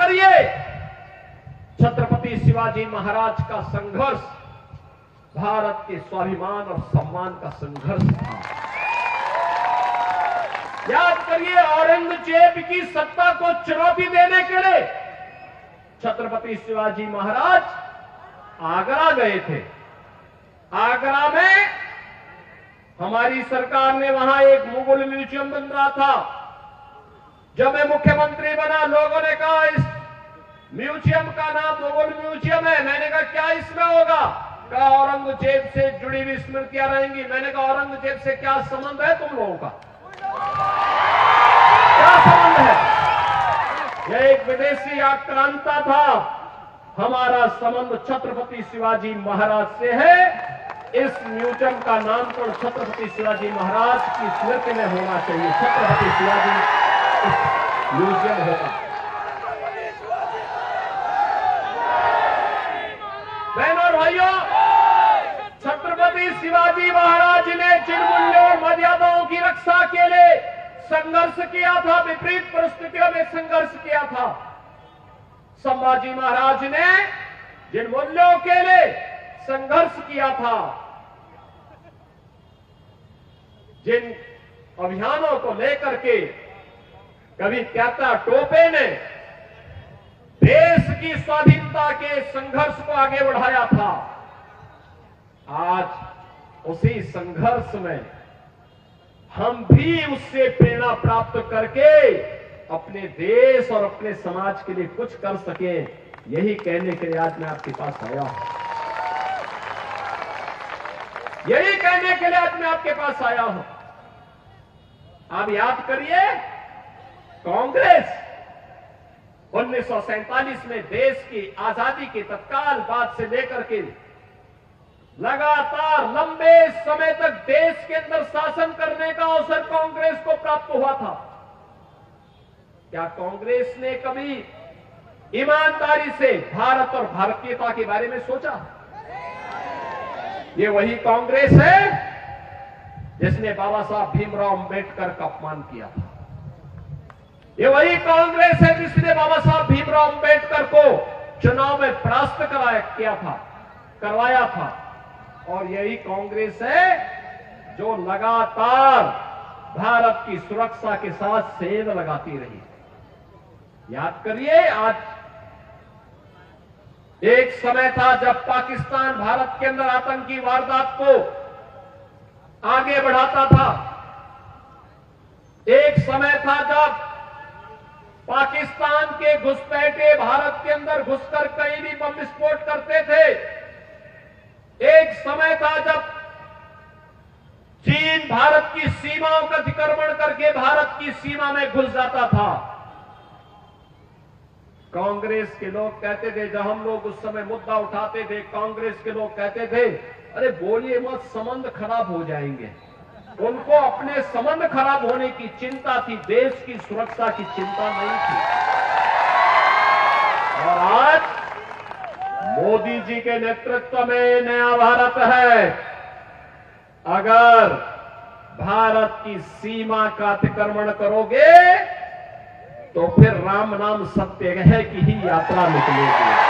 करिए, छत्रपति शिवाजी महाराज का संघर्ष भारत के स्वाभिमान और सम्मान का संघर्ष था। याद करिए, औरंगजेब की सत्ता को चुनौती देने के लिए छत्रपति शिवाजी महाराज आगरा गए थे। आगरा में हमारी सरकार ने वहां एक मुगल म्यूजियम बन रहा था। जब मैं मुख्यमंत्री बना, लोगों ने कहा इस म्यूजियम का नाम मुगल म्यूजियम है। मैंने कहा क्या इसमें होगा? कहा औरंगजेब से जुड़ी हुई स्मृतियां रहेंगी। मैंने कहा औरंगजेब से क्या संबंध है तुम लोगों का? क्या संबंध है? यह एक विदेशी आक्रांता था। हमारा संबंध छत्रपति शिवाजी महाराज से है। इस म्यूजियम का नामकरण छत्रपति शिवाजी महाराज की स्मृति में होना चाहिए। छत्रपति शिवाजी म्यूजियम होगा। बहनों और भाइयों, छत्रपति शिवाजी महाराज ने जिन मूल्यों और मर्यादाओं की रक्षा के लिए संघर्ष किया था, विपरीत परिस्थितियों में संघर्ष किया था, संभाजी महाराज ने जिन मूल्यों के लिए संघर्ष किया था, जिन अभियानों को लेकर के कभी कहता टोपे ने देश की स्वाधीनता के संघर्ष को आगे बढ़ाया था, आज उसी संघर्ष में हम भी उससे प्रेरणा प्राप्त करके अपने देश और अपने समाज के लिए कुछ कर सके, यही कहने के लिए आज मैं आपके पास आया हूं। यही कहने के लिए आज मैं आपके पास आया हूं। आप याद करिए, कांग्रेस 1947 में देश की आजादी के तत्काल बाद से लेकर के लगातार लंबे समय तक देश के अंदर शासन करने का अवसर कांग्रेस को प्राप्त हुआ था। क्या कांग्रेस ने कभी ईमानदारी से भारत और भारतीयता के बारे में सोचा? ये वही कांग्रेस है जिसने बाबा साहब भीमराव अंबेडकर का अपमान किया था। ये वही कांग्रेस है जिसने बाबा साहब भीमराव अंबेडकर को चुनाव में परास्त करवाया था। और यही कांग्रेस है जो लगातार भारत की सुरक्षा के साथ सेंध लगाती रही। याद करिए, आज एक समय था जब पाकिस्तान भारत के अंदर आतंकी वारदात को आगे बढ़ाता था। एक समय था जब पाकिस्तान के घुसपैठे भारत के अंदर घुसकर कहीं भी बम विस्फोट करते थे। एक समय था जब चीन भारत की सीमाओं का अतिक्रमण करके भारत की सीमा में घुस जाता था। कांग्रेस के लोग कहते थे, जब हम लोग उस समय मुद्दा उठाते थे, कांग्रेस के लोग कहते थे, अरे बोलिए मत, संबंध खराब हो जाएंगे। उनको अपने संबंध खराब होने की चिंता थी, देश की सुरक्षा की चिंता नहीं थी। और आज मोदी जी के नेतृत्व में नया भारत है। अगर भारत की सीमा का अतिक्रमण करोगे तो फिर राम नाम सत्य है की ही यात्रा निकलेगी।